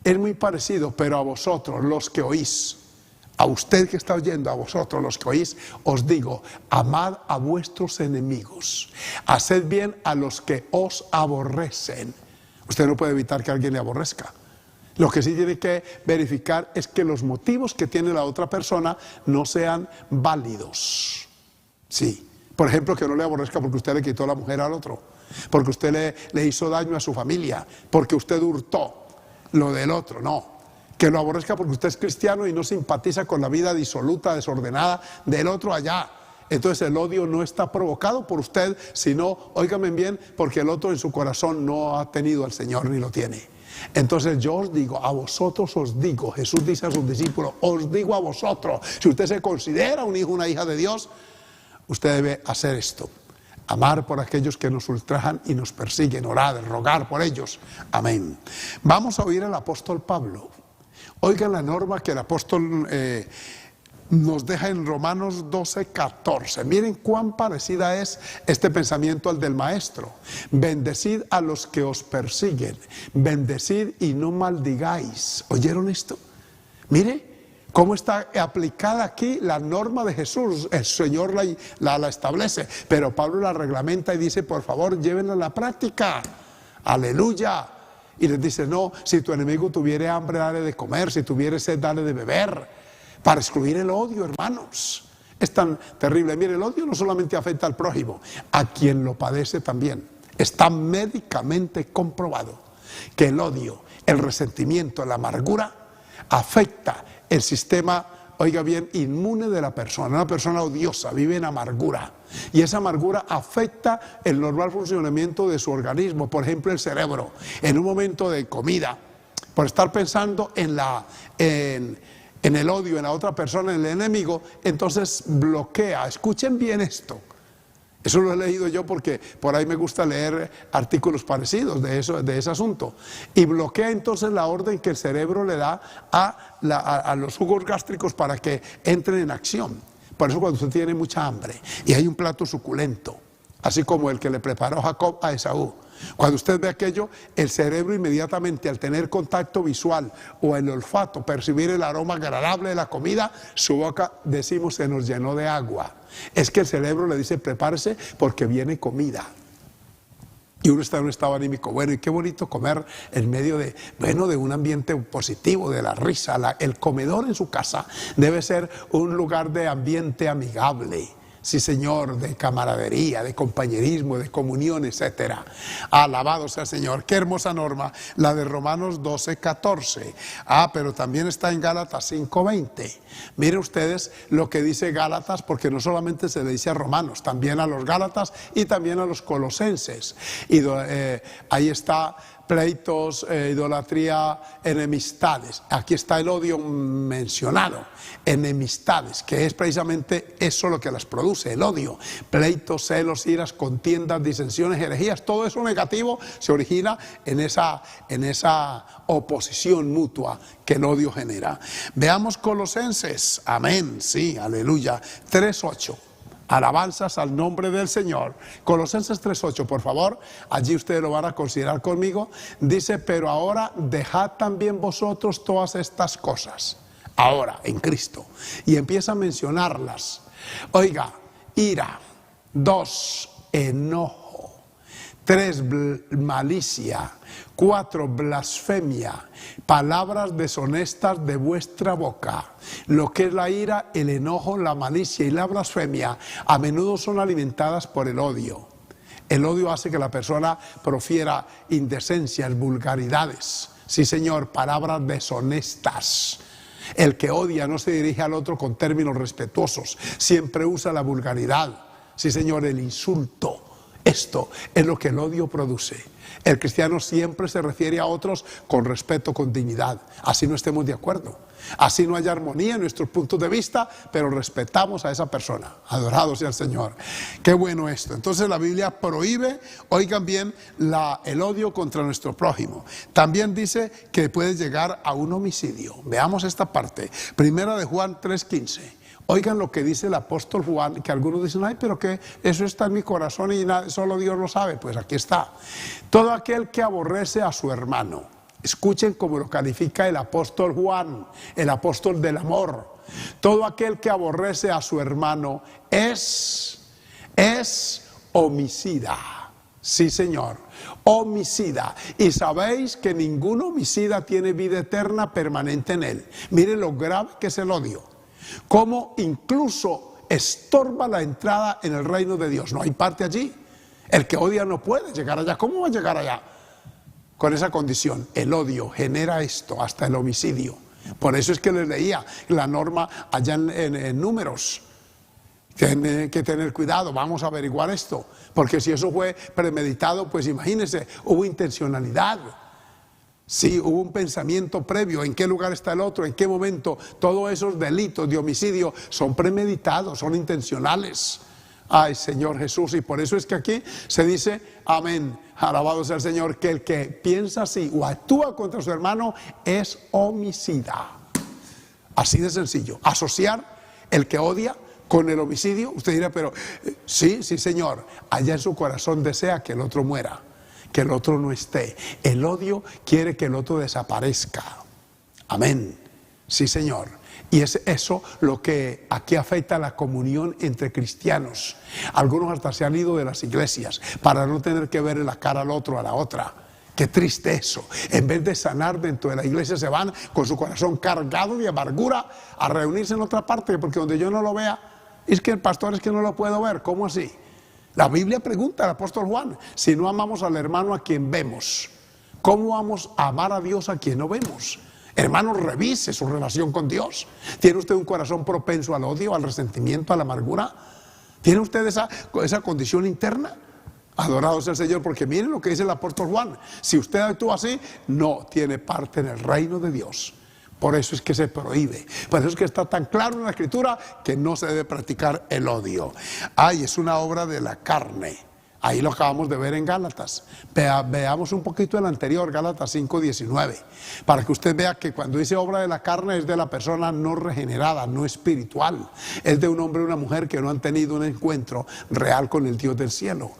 Es muy parecido, pero a vosotros los que oís, a usted que está oyendo, a vosotros los que oís, os digo, amad a vuestros enemigos, haced bien a los que os aborrecen. Usted no puede evitar que alguien le aborrezca. Lo que sí tiene que verificar es que los motivos que tiene la otra persona no sean válidos. Sí, por ejemplo, que no le aborrezca porque usted le quitó la mujer al otro, porque usted le hizo daño a su familia, porque usted hurtó lo del otro. No, que lo aborrezca porque usted es cristiano y no simpatiza con la vida disoluta, desordenada del otro allá. Entonces el odio no está provocado por usted, sino, óigame bien, porque el otro en su corazón no ha tenido al Señor ni lo tiene. Entonces yo os digo, a vosotros os digo, Jesús dice a sus discípulos, os digo a vosotros, si usted se considera un hijo, una hija de Dios, usted debe hacer esto. Amar por aquellos que nos ultrajan y nos persiguen, orar, rogar por ellos. Amén. Vamos a oír al apóstol Pablo. Oigan la norma que el apóstol nos deja en Romanos 12:14. Miren cuán parecida es este pensamiento al del maestro. Bendecid a los que os persiguen, bendecid y no maldigáis. ¿Oyeron esto? Mire cómo está aplicada aquí la norma de Jesús. El Señor la establece, pero Pablo la reglamenta y dice, por favor, llévenla a la práctica. Aleluya. Y les dice, no, si tu enemigo tuviere hambre, dale de comer, si tuviere sed, dale de beber, para excluir el odio, hermanos. Es tan terrible. Mire, el odio no solamente afecta al prójimo, a quien lo padece también. Está médicamente comprobado que el odio, el resentimiento, la amargura afecta el sistema oiga bien, inmune de la persona. Una persona odiosa, vive en amargura. Y esa amargura afecta el normal funcionamiento de su organismo. Por ejemplo, el cerebro. En un momento de comida, por estar pensando en el odio, en la otra persona, en el enemigo, entonces bloquea. Escuchen bien esto. Eso lo he leído yo porque por ahí me gusta leer artículos parecidos de ese asunto. Y bloquea entonces la orden que el cerebro le da a los jugos gástricos para que entren en acción. Por eso cuando usted tiene mucha hambre y hay un plato suculento, así como el que le preparó Jacob a Esaú, cuando usted ve aquello, el cerebro inmediatamente, al tener contacto visual o el olfato, percibir el aroma agradable de la comida, su boca, decimos, se nos llenó de agua. Es que el cerebro le dice, prepárese porque viene comida. Y uno está en un estado anímico bueno, y qué bonito comer en medio de un ambiente positivo, de la risa. El comedor en su casa debe ser un lugar de ambiente amigable. Sí, Señor, de camaradería, de compañerismo, de comunión, etcétera. Alabado sea el Señor. Qué hermosa norma, la de Romanos 12:14. Pero también está en Gálatas 5:20. Miren ustedes lo que dice Gálatas, porque no solamente se le dice a Romanos, también a los Gálatas y también a los Colosenses. Y ahí está pleitos, idolatría, enemistades. Aquí está el odio mencionado, enemistades, que es precisamente eso lo que las produce, el odio. Pleitos, celos, iras, contiendas, disensiones, herejías, todo eso negativo se origina en esa oposición mutua que el odio genera. Veamos Colosenses, amén, sí, aleluya, 3:8. Alabanzas al nombre del Señor. Colosenses 3:8, por favor, allí ustedes lo van a considerar conmigo. Dice, pero ahora dejad también vosotros todas estas cosas, ahora en Cristo, y empieza a mencionarlas. Oiga, ira, 2, enojo, 3, malicia, 4, blasfemia, palabras deshonestas de vuestra boca. Lo que es la ira, el enojo, la malicia y la blasfemia a menudo son alimentadas por el odio. El odio hace que la persona profiera indecencias, vulgaridades. Sí, Señor, palabras deshonestas. El que odia no se dirige al otro con términos respetuosos, siempre usa la vulgaridad. Sí, Señor, el insulto. Esto es lo que el odio produce. El cristiano siempre se refiere a otros con respeto, con dignidad. Así no estemos de acuerdo. Así no hay armonía en nuestros puntos de vista, pero respetamos a esa persona. Adorado sea el Señor. Qué bueno esto. Entonces la Biblia prohíbe, oigan bien, el odio contra nuestro prójimo. También dice que puede llegar a un homicidio. Veamos esta parte. Primera de Juan 3:15. Oigan lo que dice el apóstol Juan, que algunos dicen, ay, pero que eso está en mi corazón y solo Dios lo sabe. Pues aquí está. Todo aquel que aborrece a su hermano, escuchen cómo lo califica el apóstol Juan, el apóstol del amor. Todo aquel que aborrece a su hermano es homicida. Sí, Señor, homicida. Y sabéis que ningún homicida tiene vida eterna permanente en él. Miren lo grave que es el odio. Cómo incluso estorba la entrada en el reino de Dios. No hay parte allí. El que odia no puede llegar allá. ¿Cómo va a llegar allá? Con esa condición. El odio genera esto, hasta el homicidio. Por eso es que les leía la norma allá en Números. Tienen que tener cuidado, vamos a averiguar esto. Porque si eso fue premeditado, pues imagínense, hubo intencionalidad. Sí, hubo un pensamiento previo, en qué lugar está el otro, en qué momento. Todos esos delitos de homicidio son premeditados, son intencionales. Ay, Señor Jesús, y por eso es que aquí se dice, amén, alabado sea el Señor, que el que piensa así o actúa contra su hermano es homicida. Así de sencillo. Asociar el que odia con el homicidio. Usted dirá, pero sí, Señor, allá en su corazón desea que el otro muera, que el otro no esté. El odio quiere que el otro desaparezca. Amén. Sí, Señor. Y es eso lo que aquí afecta a la comunión entre cristianos. Algunos hasta se han ido de las iglesias para no tener que ver la cara al otro, a la otra. Qué triste eso. En vez de sanar dentro de la iglesia, se van con su corazón cargado de amargura a reunirse en otra parte, porque donde yo no lo vea, es que el pastor es que no lo puedo ver. ¿Cómo así? La Biblia pregunta al apóstol Juan, si no amamos al hermano a quien vemos, ¿cómo vamos a amar a Dios a quien no vemos? Hermano, revise su relación con Dios. ¿Tiene usted un corazón propenso al odio, al resentimiento, a la amargura? ¿Tiene usted esa condición interna? Adorado sea el Señor, porque miren lo que dice el apóstol Juan. Si usted actúa así, no tiene parte en el reino de Dios. Por eso es que se prohíbe. Por eso es que está tan claro en la Escritura que no se debe practicar el odio. Ay, es una obra de la carne. Ahí lo acabamos de ver en Gálatas. Veamos un poquito el anterior, Gálatas 5:19, para que usted vea que cuando dice obra de la carne es de la persona no regenerada, no espiritual. Es de un hombre o una mujer que no han tenido un encuentro real con el Dios del cielo.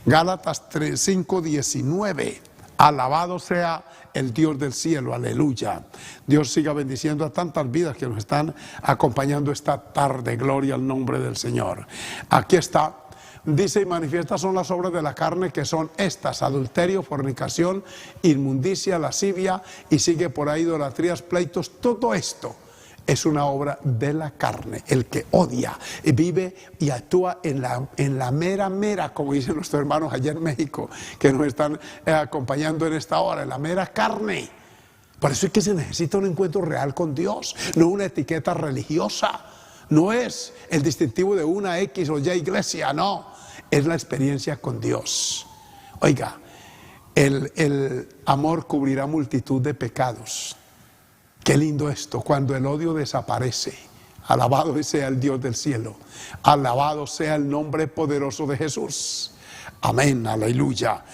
Gálatas 5:19. Alabado sea el Dios del cielo, aleluya. Dios siga bendiciendo a tantas vidas que nos están acompañando esta tarde. Gloria al nombre del Señor. Aquí está. Dice, y manifiestas son las obras de la carne, que son estas: adulterio, fornicación, inmundicia, lascivia, y sigue por ahí idolatrías, pleitos. Todo esto es una obra de la carne. El que odia, vive y actúa en la mera, como dicen nuestros hermanos allá en México, que nos están acompañando en esta hora, en la mera carne. Por eso es que se necesita un encuentro real con Dios, no una etiqueta religiosa. No es el distintivo de una X o Y iglesia, no. Es la experiencia con Dios. Oiga, el amor cubrirá multitud de pecados. Qué lindo esto, cuando el odio desaparece. Alabado sea el Dios del cielo. Alabado sea el nombre poderoso de Jesús. Amén, aleluya.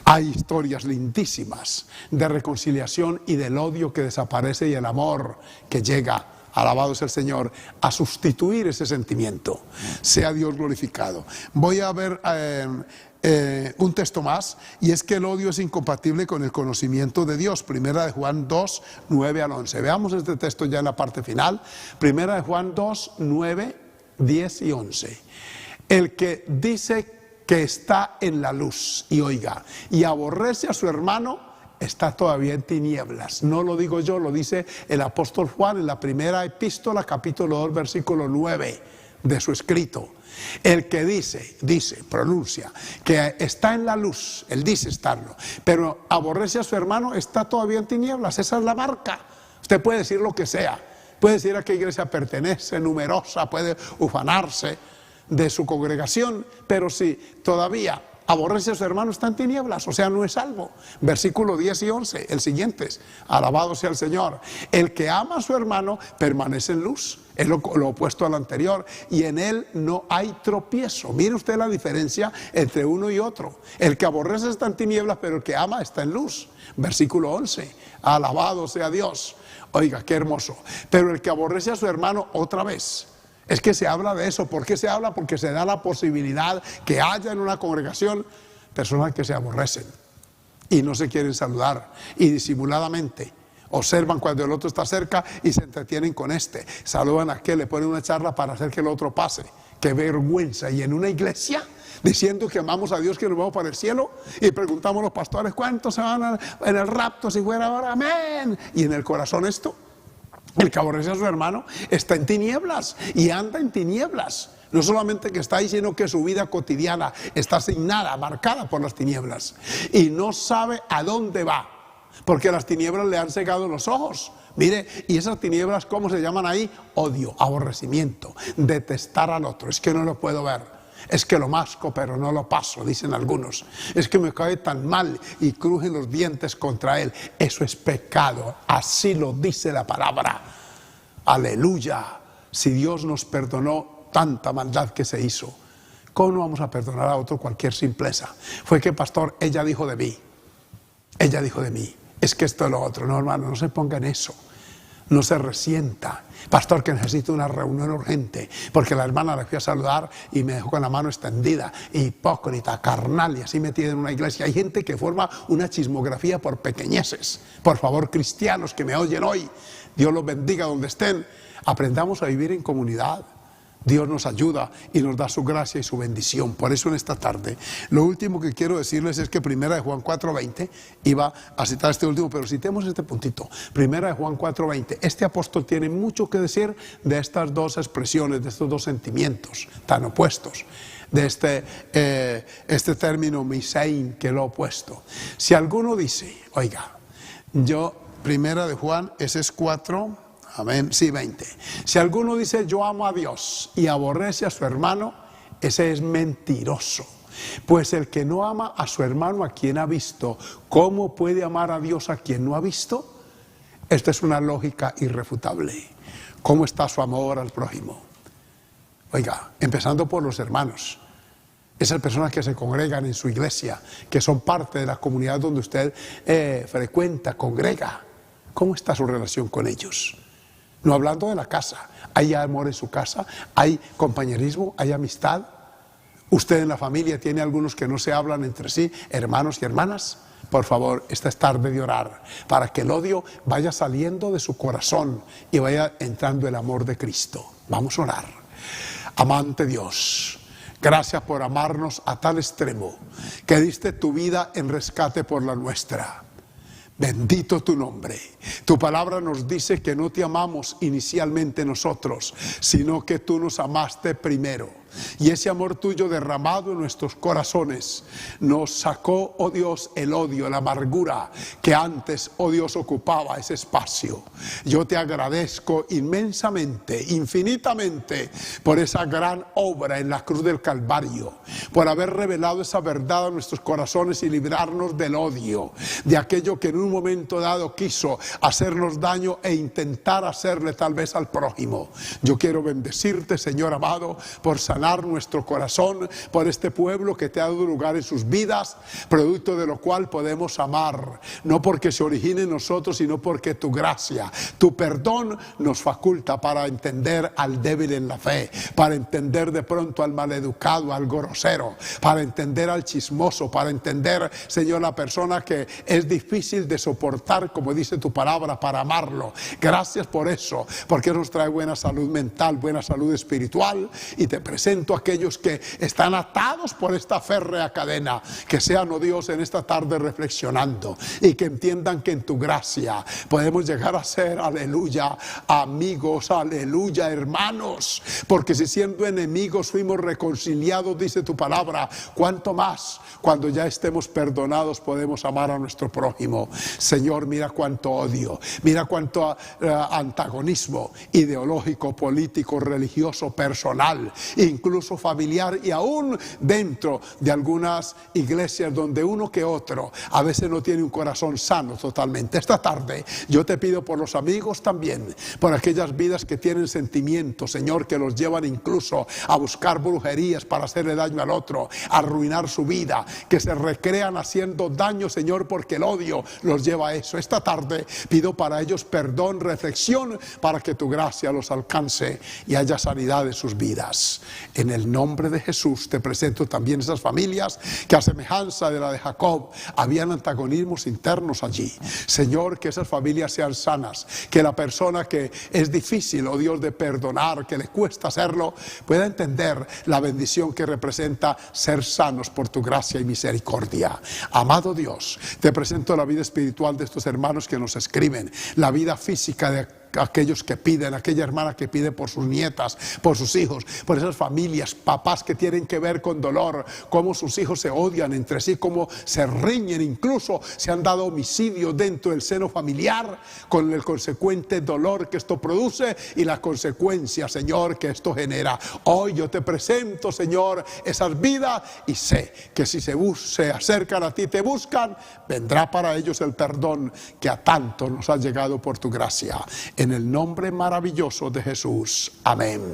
Hay historias lindísimas de reconciliación y del odio que desaparece y el amor que llega, alabado sea el Señor, a sustituir ese sentimiento. Sea Dios glorificado. Voy a ver un texto más, y es que el odio es incompatible con el conocimiento de Dios. Primera de Juan 2, 9 al 11. Veamos este texto ya en la parte final. Primera de Juan 2, 9, 10 y 11. El que dice que está en la luz, y oiga, y aborrece a su hermano, está todavía en tinieblas. No lo digo yo, lo dice el apóstol Juan en la primera epístola, capítulo 2, versículo 9 de su escrito. El que pronuncia que está en la luz, él dice estarlo, pero aborrece a su hermano, está todavía en tinieblas. Esa es la marca. Usted puede decir lo que sea, puede decir a qué iglesia pertenece, numerosa, puede ufanarse de su congregación, pero si todavía aborrece a su hermano, está en tinieblas, o sea, no es salvo. Versículo 10 y 11, el siguiente: alabado sea el Señor. El que ama a su hermano permanece en luz. Es lo opuesto al anterior, y en él no hay tropiezo. Mire usted la diferencia entre uno y otro. El que aborrece está en tinieblas, pero el que ama está en luz. Versículo 11, alabado sea Dios. Oiga, qué hermoso. Pero el que aborrece a su hermano, otra vez, es que se habla de eso. ¿Por qué se habla? Porque se da la posibilidad que haya en una congregación personas que se aborrecen y no se quieren saludar, y disimuladamente observan cuando el otro está cerca y se entretienen con este, saludan a aquel, le ponen una charla para hacer que el otro pase. ¡Qué vergüenza! Y en una iglesia, diciendo que amamos a Dios, que nos vamos para el cielo, y preguntamos a los pastores: ¿cuántos se van en el rapto? Si fuera ahora, amén. Y en el corazón esto. El que aborrece a su hermano está en tinieblas y anda en tinieblas. No solamente que está ahí, sino que su vida cotidiana está asignada, marcada por las tinieblas, y no sabe a dónde va, porque las tinieblas le han cegado los ojos. Mire, y esas tinieblas, ¿cómo se llaman ahí? Odio, aborrecimiento, detestar al otro. Es que no lo puedo ver, es que lo masco pero no lo paso, dicen algunos. Es que me cae tan mal y crujen los dientes contra él. Eso es pecado, así lo dice la palabra. Aleluya. Si Dios nos perdonó tanta maldad que se hizo, ¿cómo no vamos a perdonar a otro cualquier simpleza? Fue que, pastor, ella dijo de mí, es que esto es lo otro. No, hermano, no se ponga en eso. No se resienta. Pastor, que necesito una reunión urgente, porque la hermana la fui a saludar y me dejó con la mano extendida. Hipócrita, carnal, y así metida en una iglesia. Hay gente que forma una chismografía por pequeñeces. Por favor, cristianos que me oyen hoy, Dios los bendiga donde estén. Aprendamos a vivir en comunidad. Dios nos ayuda y nos da su gracia y su bendición. Por eso en esta tarde, lo último que quiero decirles es que Primera de Juan 4:20, iba a citar este último, pero citemos este puntito. Primera de Juan 4:20, este apóstol tiene mucho que decir de estas dos expresiones, de estos dos sentimientos tan opuestos, de este término misein, que es lo opuesto. Si alguno dice, oiga, yo Primera de Juan, ese es 4, amén, sí, 20. Si alguno dice yo amo a Dios y aborrece a su hermano, ese es mentiroso. Pues el que no ama a su hermano a quien ha visto, ¿cómo puede amar a Dios a quien no ha visto? Esta es una lógica irrefutable. ¿Cómo está su amor al prójimo? Oiga, empezando por los hermanos. Esas personas que se congregan en su iglesia, que son parte de la comunidad donde usted frecuenta, congrega. ¿Cómo está su relación con ellos? No hablando de la casa. ¿Hay amor en su casa? ¿Hay compañerismo? ¿Hay amistad? ¿Usted en la familia tiene algunos que no se hablan entre sí, hermanos y hermanas? Por favor, esta es tarde de orar, para que el odio vaya saliendo de su corazón y vaya entrando el amor de Cristo. Vamos a orar. Amante Dios, gracias por amarnos a tal extremo, que diste tu vida en rescate por la nuestra. Bendito tu nombre. Tu palabra nos dice que no te amamos inicialmente nosotros, sino que tú nos amaste primero. Y ese amor tuyo derramado en nuestros corazones nos sacó, oh Dios, el odio, la amargura que antes, oh Dios, ocupaba ese espacio. Yo te agradezco inmensamente, infinitamente, por esa gran obra en la cruz del Calvario, por haber revelado esa verdad a nuestros corazones y librarnos del odio, de aquello que en un momento dado quiso hacernos daño e intentar hacerle tal vez al prójimo. Yo quiero bendecirte, Señor amado, por sanar nuestro corazón, por este pueblo que te ha dado lugar en sus vidas, producto de lo cual podemos amar, no porque se origine en nosotros, sino porque tu gracia, tu perdón nos faculta para entender al débil en la fe, para entender de pronto al maleducado, al grosero, para entender al chismoso, para entender, Señor, la persona que es difícil de soportar, como dice tu palabra, para amarlo. Gracias por eso, porque nos trae buena salud mental, buena salud espiritual, y te presento a aquellos que están atados por esta férrea cadena, que sean, oh Dios, en esta tarde reflexionando y que entiendan que en tu gracia podemos llegar a ser, aleluya, amigos, aleluya, hermanos, porque si siendo enemigos fuimos reconciliados, dice tu palabra, cuánto más cuando ya estemos perdonados podemos amar a nuestro prójimo. Señor, mira cuánto odio, mira cuánto antagonismo ideológico, político, religioso, personal, incluso familiar, y aún dentro de algunas iglesias donde uno que otro a veces no tiene un corazón sano totalmente. Esta tarde yo te pido por los amigos también, por aquellas vidas que tienen sentimientos, Señor, que los llevan incluso a buscar brujerías para hacerle daño al otro, a arruinar su vida, que se recrean haciendo daño, Señor, porque el odio los lleva a eso. Esta tarde pido para ellos perdón, reflexión, para que tu gracia los alcance y haya sanidad en sus vidas. En el nombre de Jesús te presento también esas familias que, a semejanza de la de Jacob, habían antagonismos internos allí. Señor, que esas familias sean sanas, que la persona que es difícil, oh Dios, de perdonar, que le cuesta hacerlo, pueda entender la bendición que representa ser sanos por tu gracia y misericordia. Amado Dios, te presento la vida espiritual de estos hermanos que nos escriben, la vida física de aquellos que piden, aquella hermana que pide por sus nietas, por sus hijos, por esas familias, papás que tienen que ver con dolor, cómo sus hijos se odian entre sí, cómo se riñen, incluso se han dado homicidios dentro del seno familiar, con el consecuente dolor que esto produce y la consecuencia, Señor, que esto genera. Hoy yo te presento, Señor, esas vidas, y sé que si se acercan a ti, te buscan, vendrá para ellos el perdón que a tanto nos ha llegado por tu gracia. En el nombre maravilloso de Jesús. Amén.